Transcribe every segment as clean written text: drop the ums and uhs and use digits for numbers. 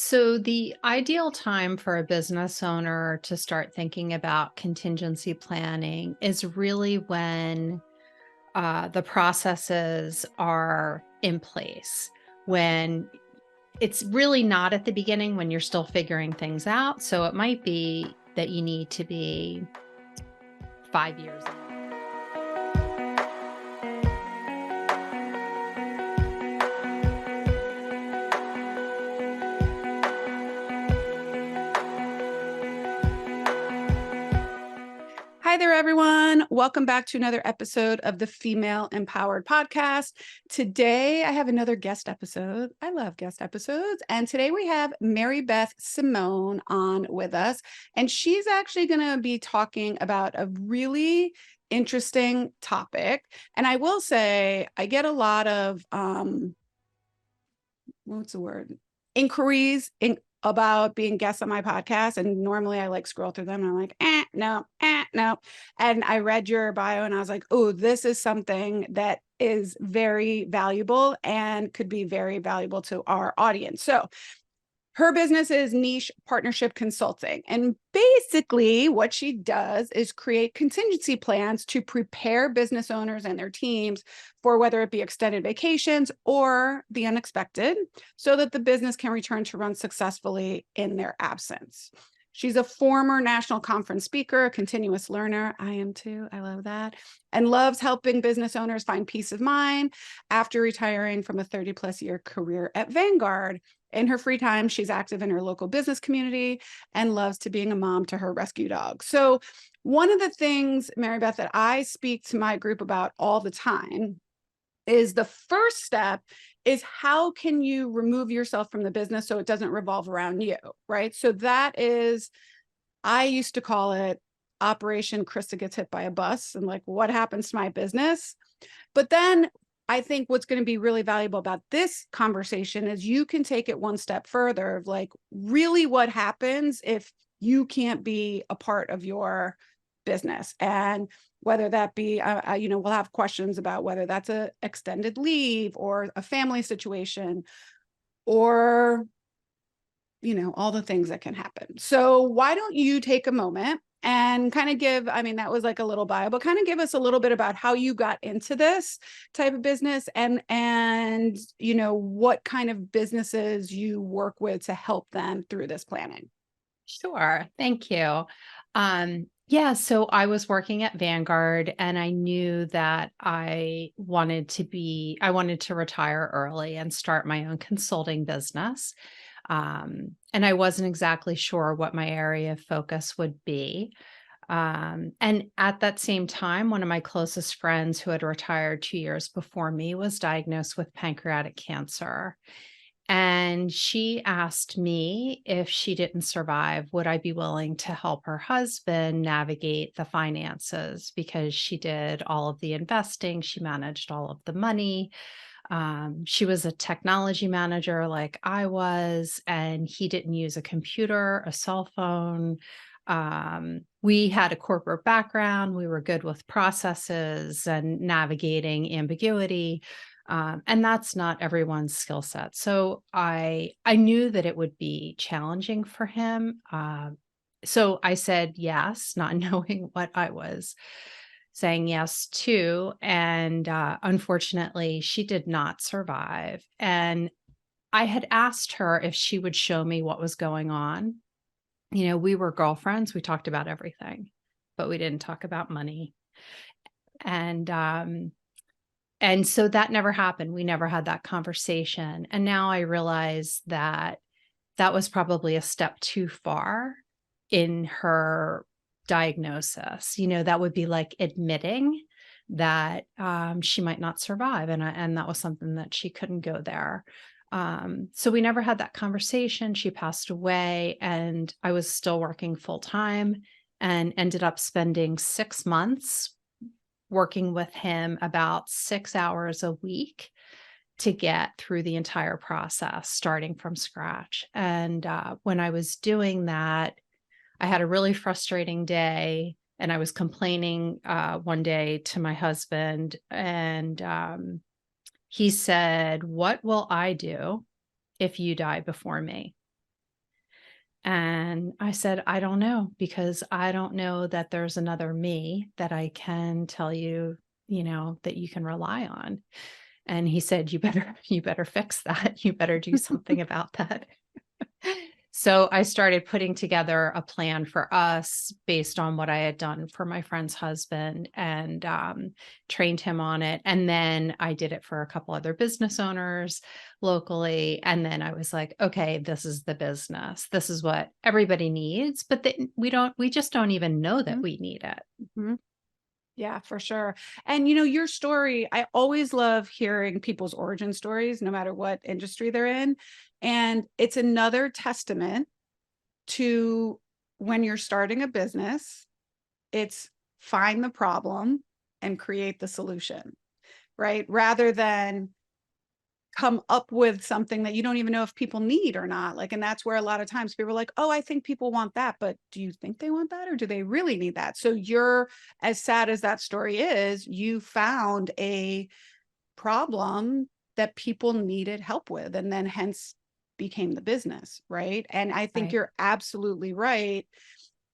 So, the ideal time for a business owner to start thinking about contingency planning is really when the processes are in place, when it's really not at the beginning when you're still figuring things out. So, it might be that you need to be 5 years in. Hi there, everyone. Welcome back to another episode of the Female Empowered Podcast. Today, I have another guest episode. I love guest episodes. And today we have Mary Beth Simone on with us. And she's actually going to be talking about a really interesting topic. And I will say, I get a lot of, what's the word? Inquiries about being guests on my podcast. And normally I like scroll through them and I'm like, no, no. And I read your bio and I was like, oh, this is something that is very valuable and could be very valuable to our audience. So her business is niche partnership consulting. And basically, what she does is create contingency plans to prepare business owners and their teams for whether it be extended vacations or the unexpected, so that the business can return to run successfully in their absence. She's a former national conference speaker, a continuous learner. I am too. I love that. And loves helping business owners find peace of mind after retiring from a 30+ year career at Vanguard. In her free time, she's active in her local business community and loves to being a mom to her rescue dog. So one of the things, Mary Beth, that I speak to my group about all the time is the first step is how can you remove yourself from the business so it doesn't revolve around you, right? So that is, I used to call it Operation Krista Gets Hit by a Bus, and like, what happens to my business? But then I think what's going to be really valuable about this conversation is you can take it one step further of like, really what happens if you can't be a part of your business, and whether that be, we'll have questions about whether that's a extended leave or a family situation or, all the things that can happen. So why don't you take a moment and kind of give, that was like a little bio, but kind of give us a little bit about how you got into this type of business and what kind of businesses you work with to help them through this planning. Sure. Thank you. Yeah, so I was working at Vanguard and I knew that I wanted to retire early and start my own consulting business. And I wasn't exactly sure what my area of focus would be. And at that same time, one of my closest friends who had retired 2 years before me was diagnosed with pancreatic cancer. And she asked me if she didn't survive, would I be willing to help her husband navigate the finances because she did all of the investing, she managed all of the money. She was a technology manager like I was, and he didn't use a computer, a cell phone. We had a corporate background. We were good with processes and navigating ambiguity. And that's not everyone's skill set. So I knew that it would be challenging for him. So I said yes, not knowing what I was saying yes to. And unfortunately, she did not survive. And I had asked her if she would show me what was going on. We were girlfriends. We talked about everything, but we didn't talk about money. And so that never happened. We never had that conversation. And now I realize that that was probably a step too far in her diagnosis. That would be like admitting that she might not survive. And that was something that she couldn't go there. So we never had that conversation. She passed away, and I was still working full time and ended up spending 6 months working with him about 6 hours a week to get through the entire process, starting from scratch. And when I was doing that, I had a really frustrating day, and I was complaining one day to my husband, and he said, "What will I do if you die before me?" And I said, I don't know, because I don't know that there's another me that I can tell you, that you can rely on. And he said, you better fix that. You better do something about that. So I started putting together a plan for us based on what I had done for my friend's husband, and trained him on it. And then I did it for a couple other business owners locally. And then I was like, okay, this is the business. This is what everybody needs, but we just don't even know that we need it. Mhm. Yeah, for sure. And your story, I always love hearing people's origin stories, no matter what industry they're in. And it's another testament to when you're starting a business, it's find the problem and create the solution, right? Rather than come up with something that you don't even know if people need or not. Like, and that's where a lot of times people are like, oh, I think people want that, but do you think they want that, or do they really need that? So you're, as sad as that story is, you found a problem that people needed help with, and then hence became the business, right? And I think Right. you're absolutely right.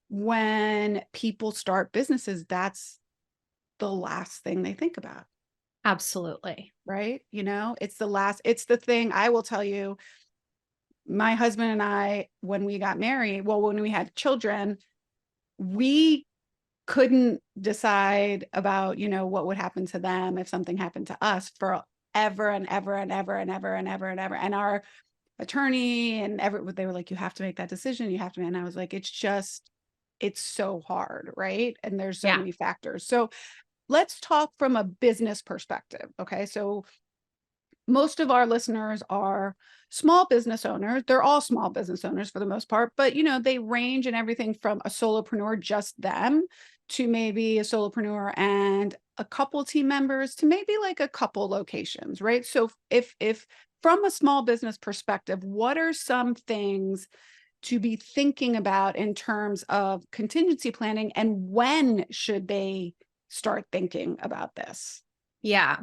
When people start businesses, that's the last thing they think about, Absolutely. right? It's the thing. I will tell you, my husband and I, when we got married, well, when we had children, we couldn't decide about, what would happen to them if something happened to us for ever and ever and ever and ever and ever and ever. And our attorney and they were like, you have to make that decision. You have to. And I was like, it's so hard, right? And there's so Yeah. many factors. So let's talk from a business perspective. Okay. So most of our listeners are small business owners. They're all small business owners for the most part, but they range in everything from a solopreneur, just them, to maybe a solopreneur and a couple team members, to maybe like a couple locations, right? So if from a small business perspective, what are some things to be thinking about in terms of contingency planning, and when should they start thinking about this? Yeah.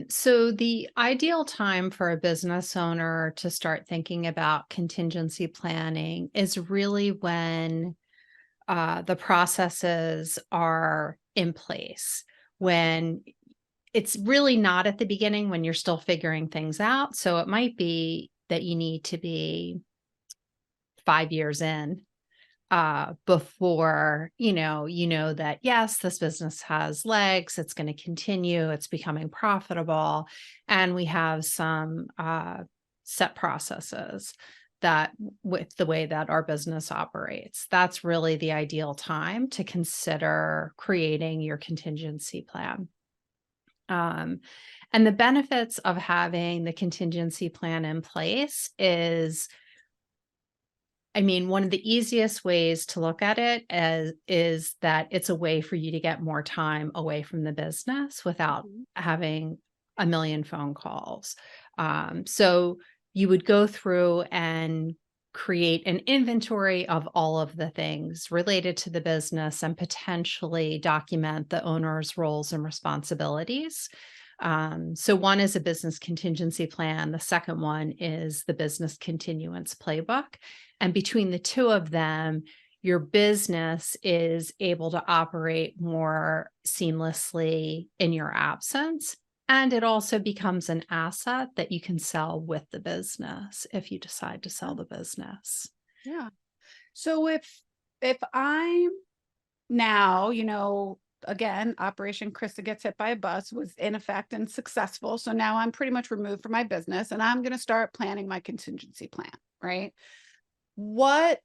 So the ideal time for a business owner to start thinking about contingency planning is really when the processes are in place, when it's really not at the beginning, when you're still figuring things out. So it might be that you need to be 5 years in before that, yes, this business has legs, it's going to continue, it's becoming profitable, and we have some set processes that, with the way that our business operates, that's really the ideal time to consider creating your contingency plan. um, and the benefits of having the contingency plan in place is, I mean, one of the easiest ways to look at it as is that it's a way for you to get more time away from the business without Mhm. having a million phone calls. So you would go through and create an inventory of all of the things related to the business and potentially document the owner's roles and responsibilities. So one is a business contingency plan. The second one is the business continuance playbook. And between the two of them, your business is able to operate more seamlessly in your absence. And it also becomes an asset that you can sell with the business if you decide to sell the business. Yeah. So if I'm now, again, Operation Krista gets hit by a bus was in effect and successful. So now I'm pretty much removed from my business, and I'm going to start planning my contingency plan, right? What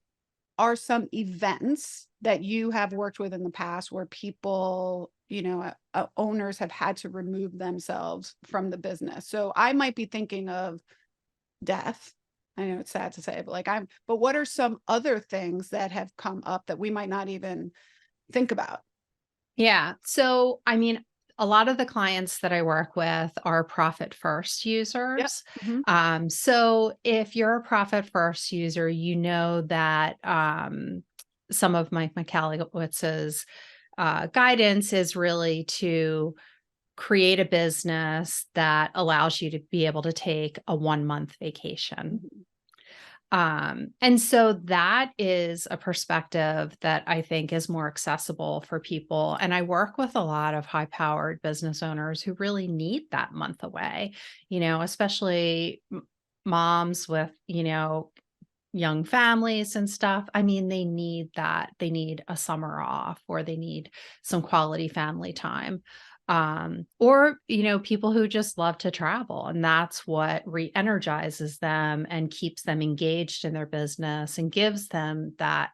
are some events that you have worked with in the past where people, owners have had to remove themselves from the business? So I might be thinking of death. I know it's sad to say, but but what are some other things that have come up that we might not even think about? Yeah. So, I mean, a lot of the clients that I work with are profit first Yep. users. Mhm. So if you're a profit first user, you know that some of Mike McAlliwitz's guidance is really to create a business that allows you to be able to take a 1 month vacation. Mhm. And so that is a perspective that I think is more accessible for people. And I work with a lot of high powered business owners who really need that month away, especially moms with, young families and stuff. I mean, they need that. They need a summer off or they need some quality family time. Or, people who just love to travel and that's what re-energizes them and keeps them engaged in their business and gives them that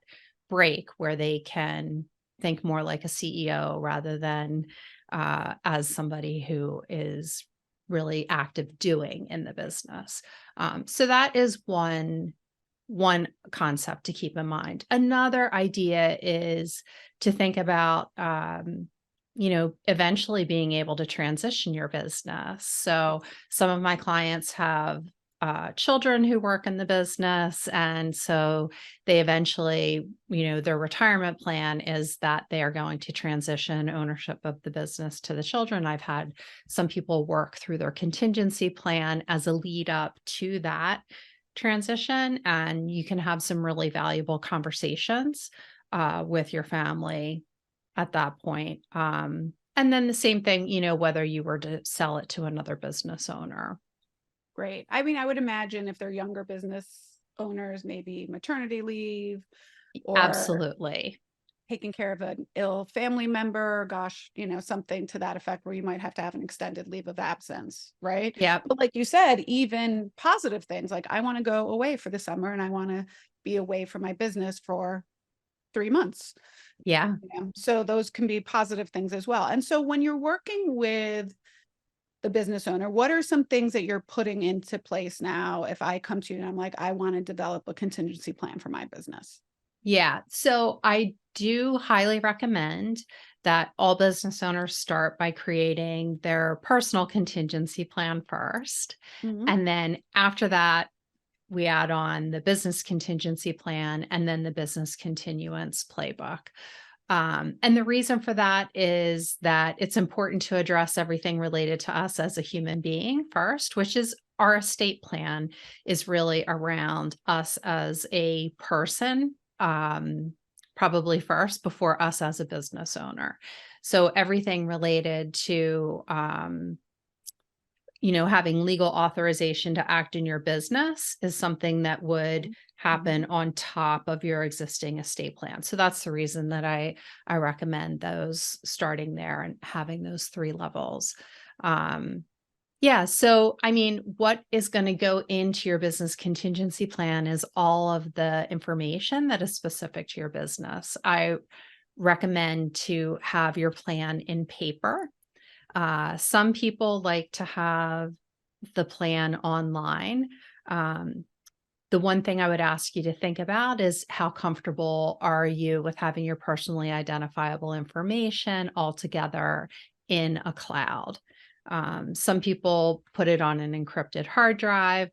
break where they can think more like a CEO rather than as somebody who is really active doing in the business. So that is one concept to keep in mind. Another idea is to think about, eventually being able to transition your business. So some of my clients have children who work in the business. And so they eventually, their retirement plan is that they are going to transition ownership of the business to the children. I've had some people work through their contingency plan as a lead up to that transition, and you can have some really valuable conversations with your family at that point. And then the same thing, whether you were to sell it to another business owner. Great. I mean, I would imagine if they're younger business owners, maybe maternity leave or Absolutely. taking care of an ill family member, gosh, something to that effect where you might have to have an extended leave of absence, right? Yep. But like you said, even positive things like I want to go away for the summer and I want to be away from my business for 3 months. Yeah. So those can be positive things as well. And so when you're working with the business owner, what are some things that you're putting into place now? If I come to you and I'm like, I want to develop a contingency plan for my business. Yeah. So I do highly recommend that all business owners start by creating their personal contingency plan first. Mhm. And then after that, we add on the business contingency plan and then the business continuance playbook. And the reason for that is that it's important to address everything related to us as a human being first, which is our estate plan is really around us as a person, probably first before us as a business owner. So everything related to, having legal authorization to act in your business is something that would happen Mhm. on top of your existing estate plan. So that's the reason that I recommend those starting there and having those 3 levels. Um, yeah, so I mean, what is going to go into your business contingency plan is all of the information that is specific to your business. I recommend to have your plan in paper. Some people like to have the plan online. Um, the one thing I would ask you to think about is how comfortable are you with having your personally identifiable information all together in a cloud? Some people put it on an encrypted hard drive.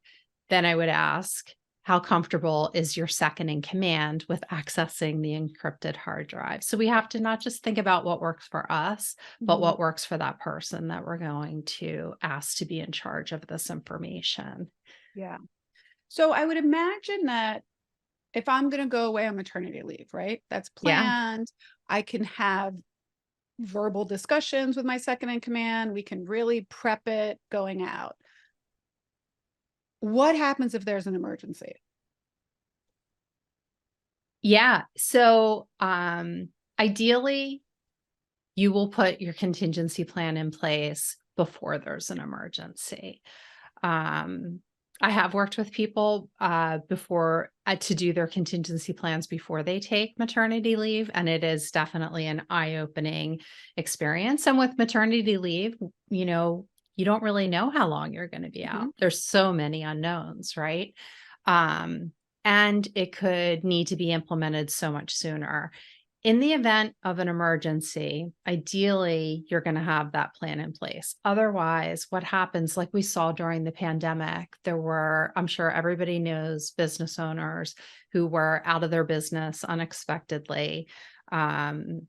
Then I would ask, how comfortable is your second in command with accessing the encrypted hard drive? So we have to not just think about what works for us, but Mhm. what works for that person that we're going to ask to be in charge of this information. Yeah. So I would imagine that if I'm going to go away on maternity leave, right? That's Yeah. planned. I can have verbal discussions with my second in command. We can really prep it going out. What happens if there's an emergency? Yeah. So, ideally, you will put your contingency plan in place before there's an emergency. Um, I have worked with people before to do their contingency plans before they take maternity leave, and it is definitely an eye-opening experience. And with maternity leave, you don't really know how long you're going to be out. Mhm. There's so many unknowns, right? Um, and it could need to be implemented so much sooner. In the event of an emergency, ideally, you're going to have that plan in place. Otherwise, what happens, like we saw during the pandemic, there were, I'm sure everybody knows, business owners who were out of their business unexpectedly, um,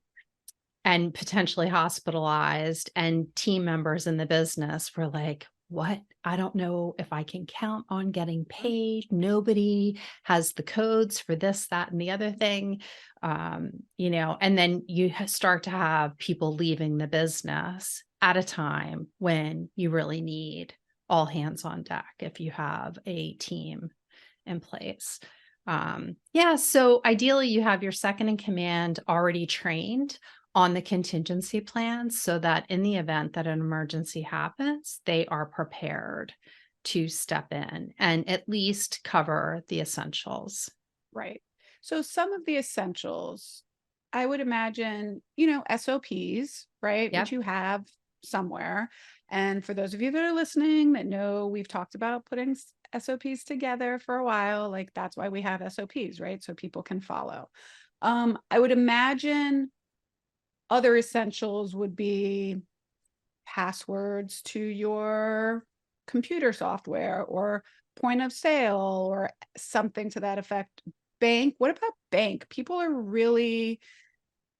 and potentially hospitalized, and team members in the business were like, what? I don't know if I can count on getting paid. Nobody has the codes for this, that, and the other thing. And then you start to have people leaving the business at a time when you really need all hands on deck if you have a team in place. So ideally you have your second in command already trained on the contingency plans so that in the event that an emergency happens, they are prepared to step in and at least cover the essentials. Right. So some of the essentials, I would imagine, SOPs, right, which Yep. you have somewhere. And for those of you that are listening that know we've talked about putting SOPs together for a while, like that's why we have SOPs, right? So people can follow. I would imagine other essentials would be passwords to your computer software or point of sale or something to that effect. Bank, what about bank? People are really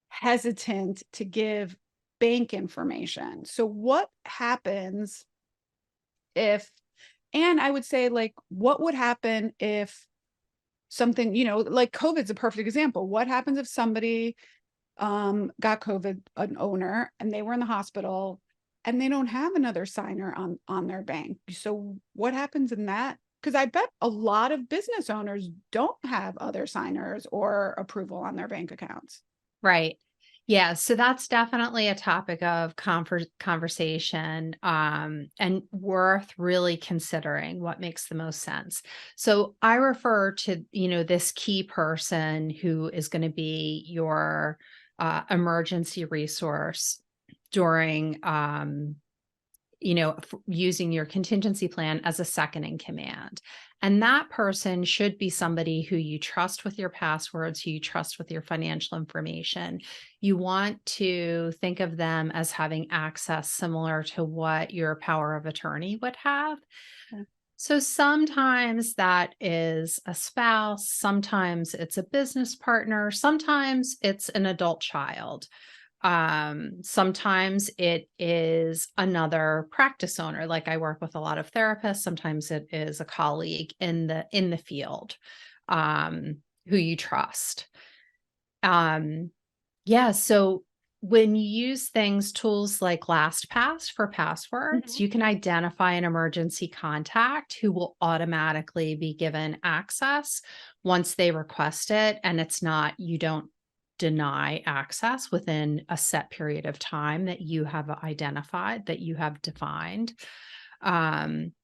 hesitant to give bank information. So what happens if, and I would say, like, what would happen if something, like COVID's a perfect example. What happens if somebody got COVID, an owner, and they were in the hospital and they don't have another signer on their bank? So what happens in that? Because I bet a lot of business owners don't have other signers or approval on their bank accounts. Right. Yeah, so that's definitely a topic of conversation, and worth really considering what makes the most sense. So I refer to, this key person who is going to be your emergency resource during, using your contingency plan as a second in command. And that person should be somebody who you trust with your passwords, who you trust with your financial information. You want to think of them as having access similar to what your power of attorney would have. Okay. So sometimes that is a spouse, sometimes it's a business partner, sometimes it's an adult child. Sometimes it is another practice owner. Like I work with a lot of therapists. Sometimes it is a colleague in the field, who you trust. Um, so when you use tools like LastPass for passwords, Mhm. you can identify an emergency contact who will automatically be given access once they request it. And you don't deny access within a set period of time that you have identified, that you have defined.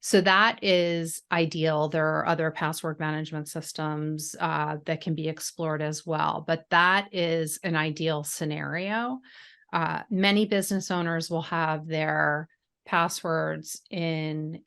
So that is ideal. There are other password management systems that can be explored as well, but that is an ideal scenario. Many business owners will have their passwords in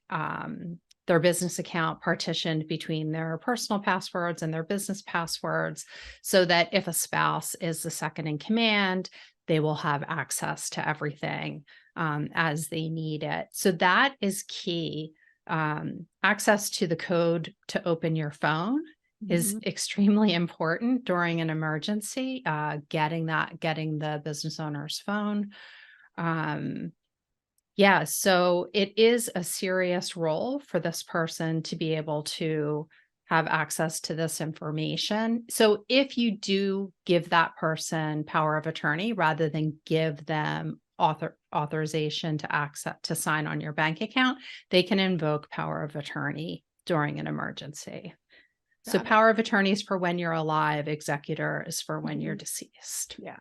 their business account partitioned between their personal passwords and their business passwords, so that if a spouse is the second in command, they will have access to everything as they need it. So that is key. Access to the code to open your phone is Mhm. extremely important during an emergency. Getting the business owner's phone. Um, so it is a serious role for this person to be able to have access to this information. So if you do give that person power of attorney rather than give them authorization to sign on your bank account, they can invoke power of attorney during an emergency. So Got it. power of attorney is for when you're alive, executor is for when you're Mhm. deceased. Yeah.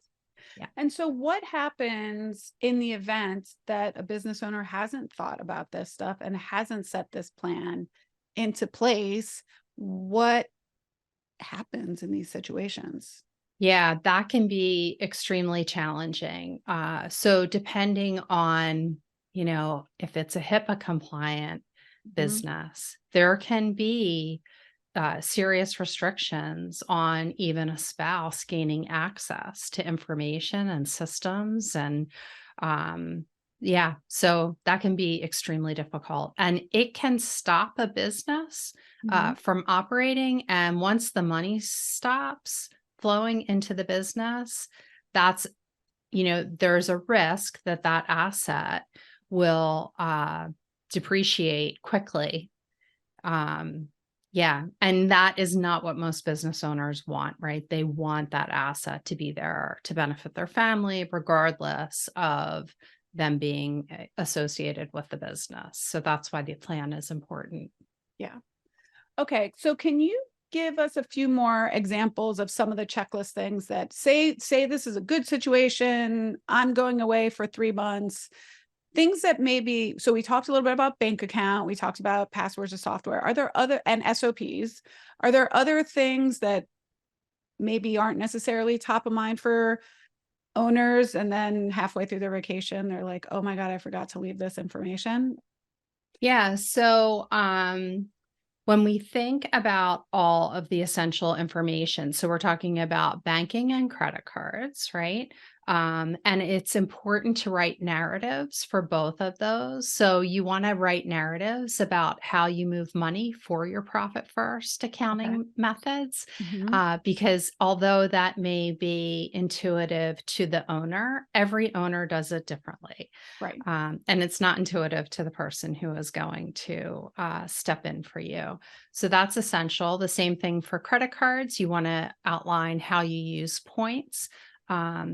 Yeah. And so what happens in the event that a business owner hasn't thought about this stuff and hasn't set this plan into place? What happens in these situations? Yeah, that can be extremely challenging. So depending on, if it's a HIPAA compliant Mhm. business, there can be serious restrictions on even a spouse gaining access to information and systems. And so that can be extremely difficult. And it can stop a business Mhm. from operating. And once the money stops flowing into the business, that's, there's a risk that that asset will depreciate quickly. Yeah. And that is not what most business owners want, right? They want that asset to be there to benefit their family, regardless of them being associated with the business. So that's why the plan is important. Yeah. Okay. So can you give us a few more examples of some of the checklist things that say this is a good situation, I'm going away for 3 months, things that maybe, so we talked a little bit about bank account, we talked about passwords of software. Are there other, and SOPs, are there other things that maybe aren't necessarily top of mind for owners, and then halfway through their vacation, they're like, oh my God, I forgot to leave this information? Yeah. So, when we think about all of the essential information, so we're talking about banking and credit cards, right? And it's important to write narratives for both of those. So you want to write narratives about how you move money for your profit first Okay. accounting methods, Mhm. because although that may be intuitive to the owner, every owner does it differently. Right. And it's not intuitive to the person who is going to step in for you. So that's essential. The same thing for credit cards. You want to outline how you use points,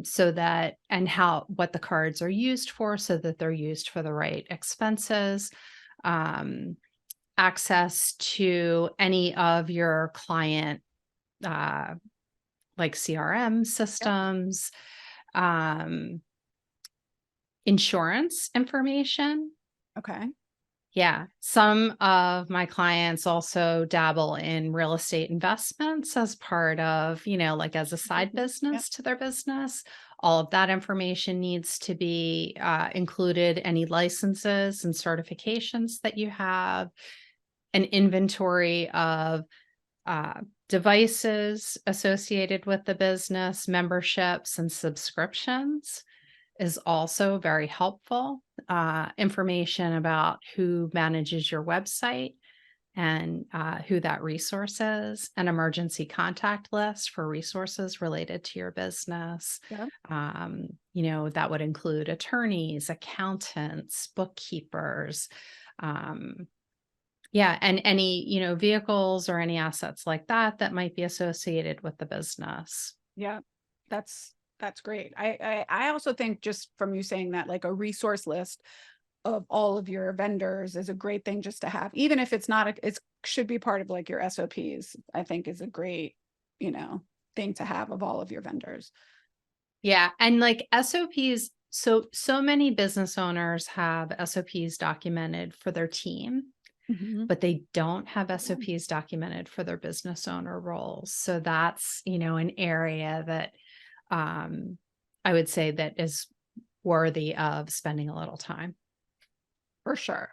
so that, and how, what the cards are used for, so that they're used for the right expenses. Um, Access to any of your client, uh, like CRM Yep. systems, um, insurance information. Okay. Yeah. Some of my clients also dabble in real estate investments as part of, like as a side Mhm. Yep. business to their business. All of that information needs to be included, any licenses and certifications that you have, an inventory of uh, devices associated with the business, memberships, and subscriptions is also very helpful. Information about who manages your website and who that resource is, an emergency contact list for resources related to your business. Yep. That would include attorneys, accountants, bookkeepers. Um, yeah, and any, vehicles or any assets like that that might be associated with the business. Yeah, that's great. I also think, just from you saying that, like a resource list of all of your vendors is a great thing just to have, even if it's not it should be part of like your SOPs. I think is a great, you know, thing to have, of all of your vendors. Yeah, and like SOPs, so many business owners have SOPs documented for their team, Mhm. but they don't have Yeah. SOPs documented for their business owner roles. So that's, an area that um I would say that is worthy of spending a little time. For sure.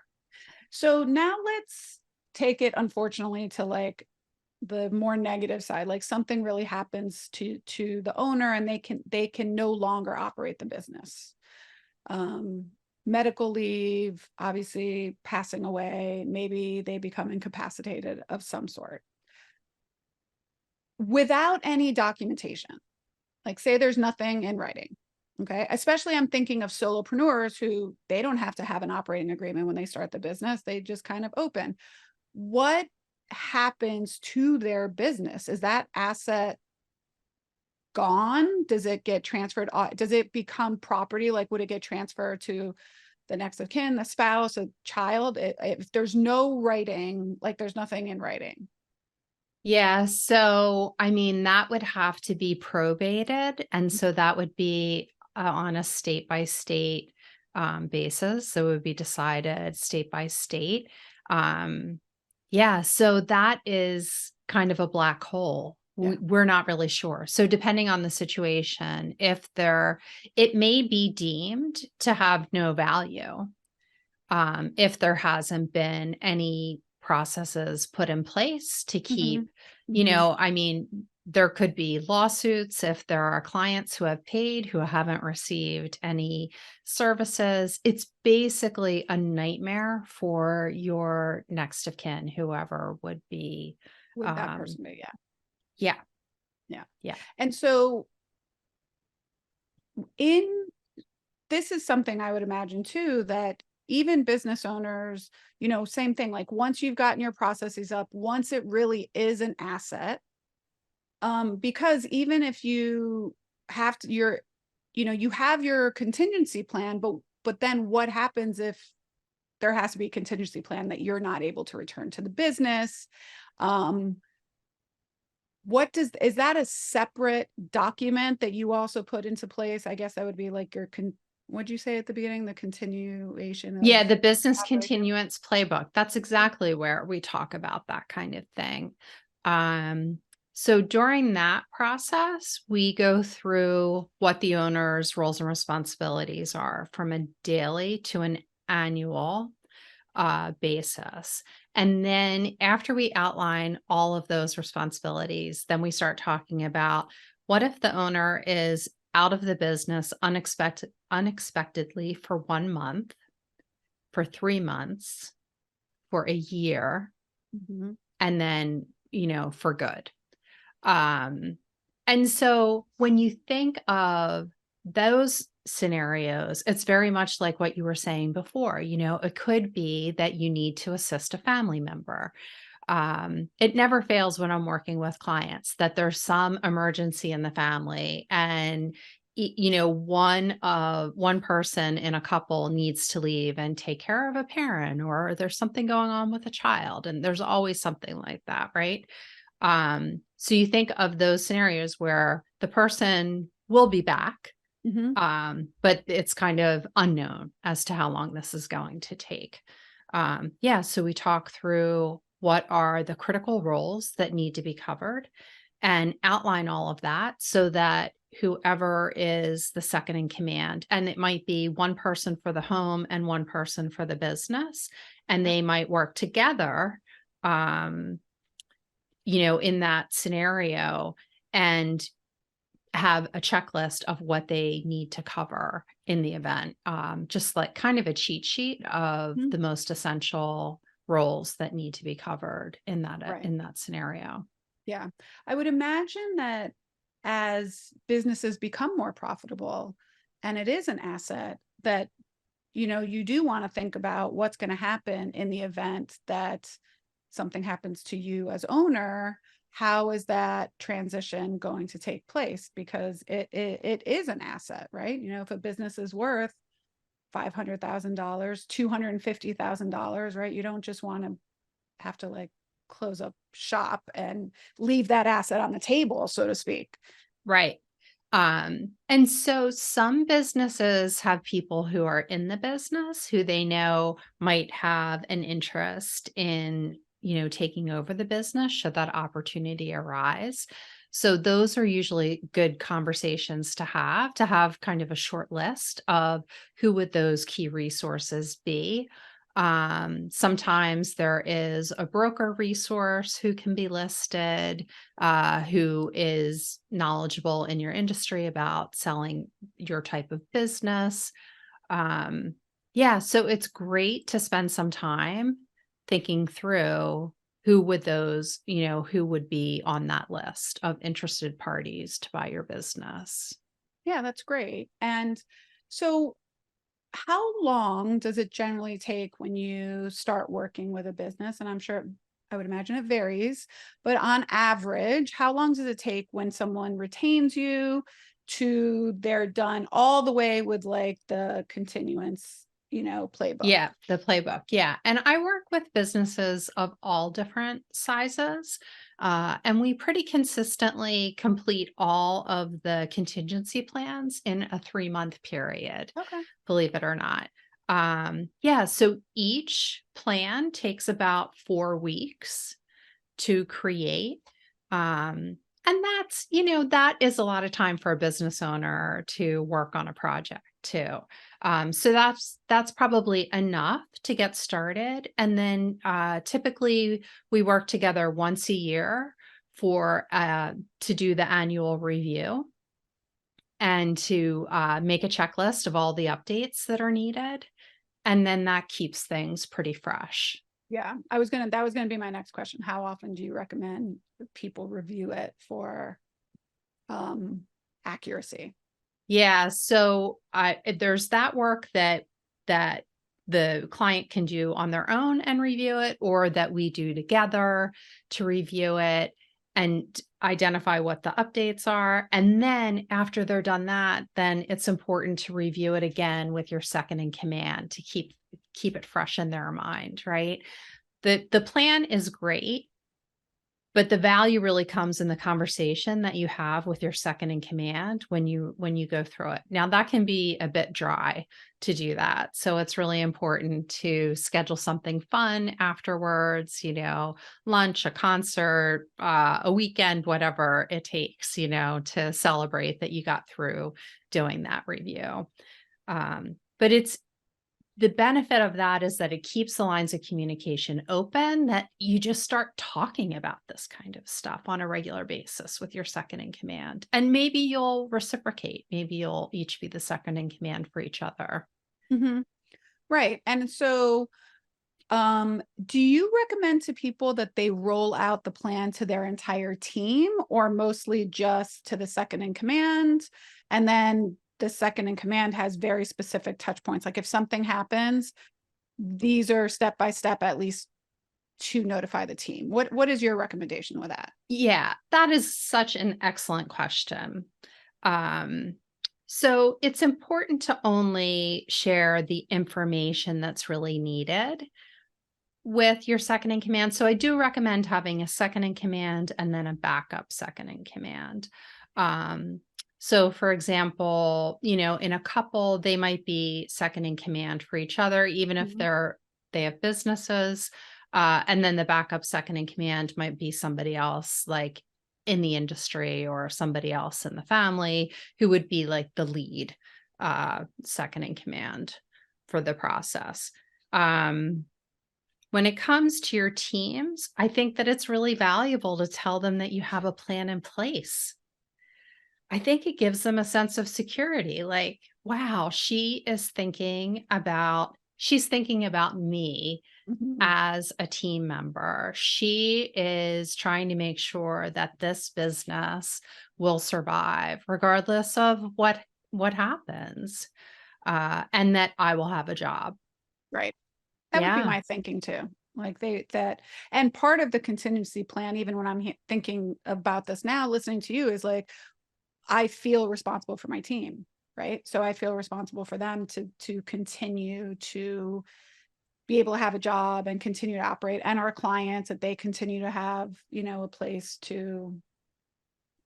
So now let's take it, unfortunately, to like the more negative side. Like something really happens to the owner, and they can no longer operate the business. um, Medical leave, obviously passing away, maybe they become incapacitated of some sort without any documentation. Like, say there's nothing in writing. Okay. Especially, I'm thinking of solopreneurs who they don't have to have an operating agreement when they start the business. They just kind of open. What happens to their business? Is that asset gone? Does it get transferred? Does it become property? Like, would it get transferred to the next of kin, the spouse, a child? If there's no writing, like there's nothing in writing. Yeah, so I mean, that would have to be probated. And so that would be on a state by state basis. So it would be decided state by state. Um, yeah, so that is kind of a black hole. Yeah. We're not really sure. So depending on the situation, it may be deemed to have no value, if there hasn't been any processes put in place to Mhm. keep, Mhm. I mean, there could be lawsuits if there are clients who have paid who haven't received any services. It's basically a nightmare for your next of kin, whoever would be. Would that Um, person be? Yeah. yeah, Yeah. yeah. And so, in this is something I would imagine too, that even business owners, same thing, like once you've gotten your processes up, once it really is an asset, because even if you have to, you have your contingency plan, but then what happens if there has to be a contingency plan that you're not able to return to the business? Is that a separate document that you also put into place? I guess that would be like what'd you say at the beginning? The continuation of Yeah, the business operation? continuance playbook. That's exactly where we talk about that kind of thing. So during that process, we go through what the owner's roles and responsibilities are from a daily to an annual basis. And then after we outline all of those responsibilities, then we start talking about what if the owner is out of the business unexpectedly for 1 month, for 3 months, for a year, Mhm. and then, for good. Um, and so when you think of those scenarios, it's very much like what you were saying before. It could be that you need to assist a family member. It never fails when I'm working with clients that there's some emergency in the family, and one person in a couple needs to leave and take care of a parent, or there's something going on with a child, and there's always something like that, right? So you think of those scenarios where the person will be back, Mhm. but it's kind of unknown as to how long this is going to take. Yeah, so we talk through what are the critical roles that need to be covered and outline all of that so that whoever is the second in command, and it might be one person for the home and one person for the business, and they might work together. Um, in that scenario, and have a checklist of what they need to cover in the event. Just like kind of a cheat sheet of Mhm. the most essential roles that need to be covered Right. in that scenario. Yeah. I would imagine that as businesses become more profitable and it is an asset, that you do want to think about what's going to happen in the event that something happens to you as owner. How is that transition going to take place? Because it is an asset, right? If a business is worth $500,000, $250,000, right? You don't just want to have to like close up shop and leave that asset on the table, so to speak. Right. And so some businesses have people who are in the business who they know might have an interest in, taking over the business should that opportunity arise. So those are usually good conversations to have kind of a short list of who would those key resources be. Sometimes there is a broker resource who can be listed, who is knowledgeable in your industry about selling your type of business. Um, yeah, so it's great to spend some time thinking through who would be on that list of interested parties to buy your business. Yeah, that's great. And so how long does it generally take when you start working with a business? And I would imagine it varies, but on average, how long does it take when someone retains you to they're done all the way with like the continuance, playbook? Yeah, the playbook. Yeah. And I work with businesses of all different sizes. And we pretty consistently complete all of the contingency plans in a 3-month period, Okay. believe it or not. Yeah. So each plan takes about 4 weeks to create. And that is a lot of time for a business owner to work on a project too. So that's probably enough to get started. And then typically we work together once a year for to do the annual review and to make a checklist of all the updates that are needed. And then that keeps things pretty fresh. Yeah, that was gonna be my next question. How often do you recommend people review it for um accuracy? Yeah, so there's that work that the client can do on their own and review it, or that we do together to review it and identify what the updates are. And then after they're done that, then it's important to review it again with your second in command to keep it fresh in their mind, right? The plan is great, but the value really comes in the conversation that you have with your second in command when you go through it. Now, that can be a bit dry to do that. So it's really important to schedule something fun afterwards, lunch, a concert, a weekend, whatever it takes, to celebrate that you got through doing that review. But the benefit of that is that it keeps the lines of communication open, that you just start talking about this kind of stuff on a regular basis with your second in command. And maybe you'll reciprocate. Maybe you'll each be the second in command for each other. Mm-hmm. Right. And so, do you recommend to people that they roll out the plan to their entire team, or mostly just to the second in command? And then the second in command has very specific touch points. Like if something happens, these are step by step, at least to notify the team. What is your recommendation with that? Yeah, that is such an excellent question. So it's important to only share the information that's really needed with your second in command. So I do recommend having a second in command and then a backup second in command. So for example, in a couple, they might be second in command for each other, even if Mhm. they have businesses. And then the backup second in command might be somebody else, like in the industry, or somebody else in the family who would be like the lead second in command for the process. When it comes to your teams, I think that it's really valuable to tell them that you have a plan in place. I think it gives them a sense of security, like, wow, she's thinking about me Mhm. as a team member. She is trying to make sure that this business will survive regardless of what happens, and that I will have a job. Right. That would be Yeah. my thinking too. Like and part of the contingency plan, even when I'm thinking about this now, listening to you, is like, I feel responsible for my team, right? So I feel responsible for them to continue to be able to have a job and continue to operate, and our clients, that they continue to have, a place to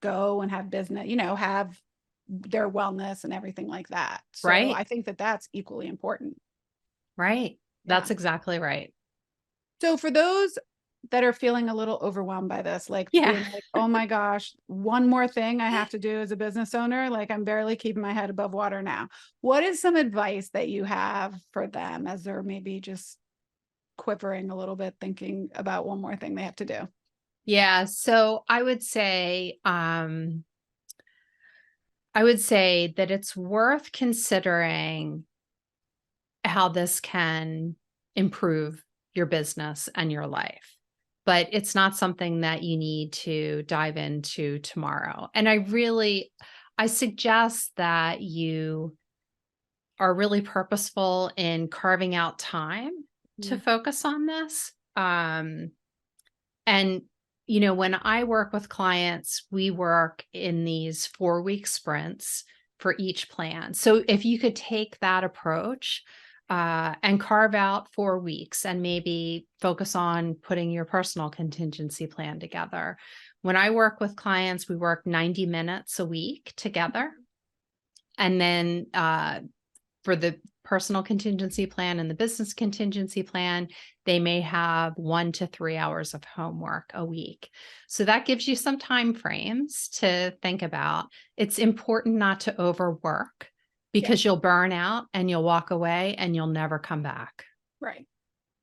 go and have business, have their wellness and everything like that. So Right. I think that that's equally important. Right. Yeah. That's exactly right. So for those that are feeling a little overwhelmed by this, like Yeah. being like, oh my gosh, one more thing I have to do as a business owner, like I'm barely keeping my head above water now. What is some advice that you have for them as they're maybe just quivering a little bit, thinking about one more thing they have to do? Yeah. So I would say that it's worth considering how this can improve your business and your life. But it's not something that you need to dive into tomorrow. And I suggest that you are really purposeful in carving out time to Mhm. focus on this. And, when I work with clients, we work in these 4-week sprints for each plan. So if you could take that approach and carve out 4 weeks and maybe focus on putting your personal contingency plan together. When I work with clients, we work 90 minutes a week together. And then for the personal contingency plan and the business contingency plan, they may have 1 to 3 hours of homework a week. So that gives you some time frames to think about. It's important not to overwork Yeah. because you'll burn out and you'll walk away and you'll never come back. Right.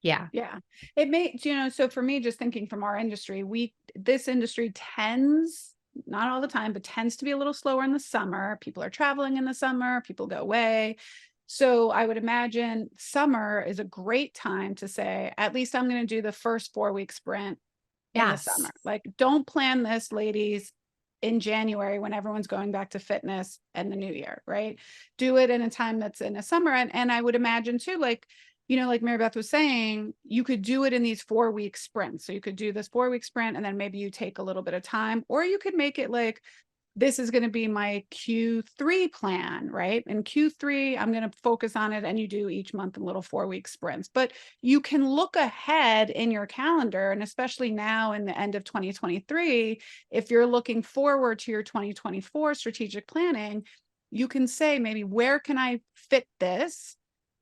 Yeah. Yeah. It may, so for me, just thinking from our industry, this industry tends, not all the time, but tends to be a little slower in the summer. People are traveling in the summer, people go away. So I would imagine summer is a great time to say, at least I'm going to do the first 4-week sprint in the Yes. summer. Like, don't plan this, ladies, in January when everyone's going back to fitness and the new year, right? Do it in a time that's in the summer. And I would imagine too, like, like Mary Beth was saying, you could do it in these 4-week sprints. So you could do this 4-week sprint and then maybe you take a little bit of time, or you could make it like, this is going to be my Q3 plan, right? And Q3, I'm going to focus on it, and you do each month in little 4-week sprints. But you can look ahead in your calendar, and especially now in the end of 2023, if you're looking forward to your 2024 strategic planning, you can say, maybe, where can I fit this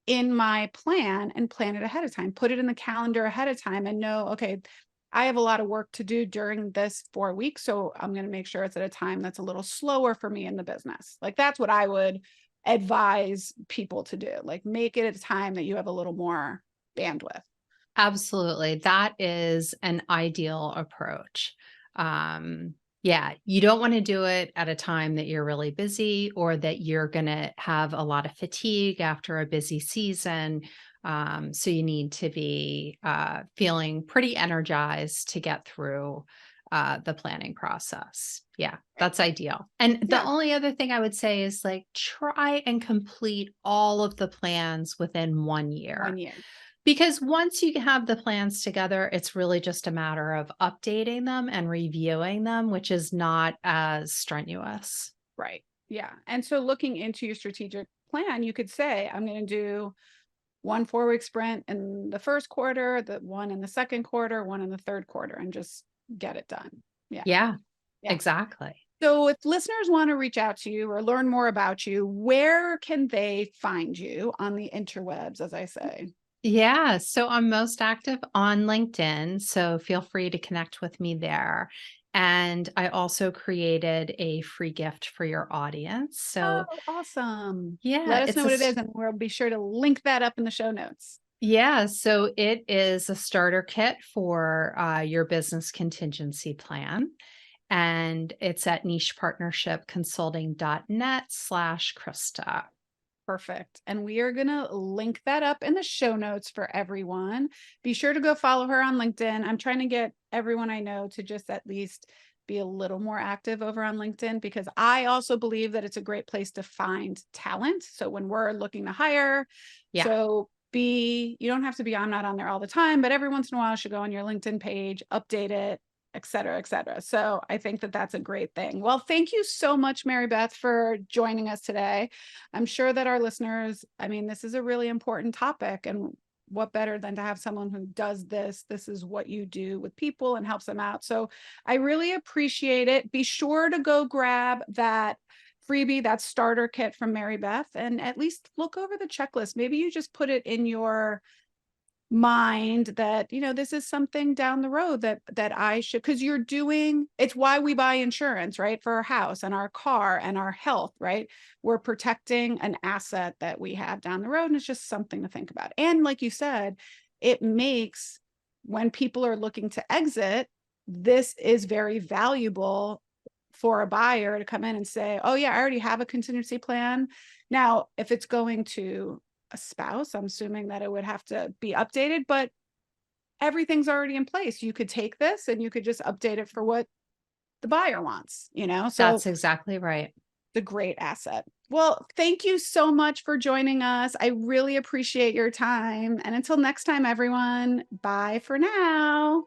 in my plan, and plan it ahead of time, put it in the calendar ahead of time, and know, okay, I have a lot of work to do during this 4 weeks. So I'm going to make sure it's at a time that's a little slower for me in the business. Like, that's what I would advise people to do. Like, make it a time that you have a little more bandwidth. Absolutely. That is an ideal approach. Yeah, you don't want to do it at a time that you're really busy or that you're going to have a lot of fatigue after a busy season. So you need to be feeling pretty energized to get through the planning process. Yeah, that's ideal. And the Yeah. only other thing I would say is, like, try and complete all of the plans within 1 year. 1 year. Because once you have the plans together, it's really just a matter of updating them and reviewing them, which is not as strenuous. Right. Yeah. And so looking into your strategic plan, you could say, I'm going to do one 4-week sprint in the first quarter, the one in the second quarter, one in the third quarter, and just get it done. Yeah. Yeah, Yeah. exactly. So if listeners want to reach out to you or learn more about you, where can they find you on the interwebs, as I say? Yeah, so I'm most active on LinkedIn, so feel free to connect with me there. And I also created a free gift for your audience. Oh, So, awesome. yeah, Let us know what it is, and we'll be sure to link that up in the show notes. yeah, so it is a starter kit for your business contingency plan. And it's at nichepartnershipconsulting.net/Krista. Perfect. And we are going to link that up in the show notes for everyone. Be sure to go follow her on LinkedIn. I'm trying to get everyone I know to just at least be a little more active over on LinkedIn, because I also believe that it's a great place to find talent. So when we're looking to hire, Yeah, you don't have to be, I'm not on there all the time, but every once in a while you should go on your LinkedIn page, update it, et cetera, et cetera. So I think that that's a great thing. Well, thank you so much, Mary Beth, for joining us today. I'm sure that our listeners, I mean, this is a really important topic, and what better than to have someone who does this? This is what you do with people and helps them out. So I really appreciate it. Be sure to go grab that freebie, that starter kit from Mary Beth, and at least look over the checklist. Maybe you just put it in your mind that, this is something down the road that I should, because it's why we buy insurance, right? For our house and our car and our health, right? We're protecting an asset that we have down the road, and it's just something to think about. And like you said, it makes, when people are looking to exit, this is very valuable for a buyer to come in and say, oh yeah, I already have a contingency plan. Now, if it's going to a spouse, I'm assuming that it would have to be updated, but everything's already in place. You could take this and you could just update it for what the buyer wants, so that's exactly right. the great asset. Well, thank you so much for joining us. I really appreciate your time. And until next time, everyone, bye for now.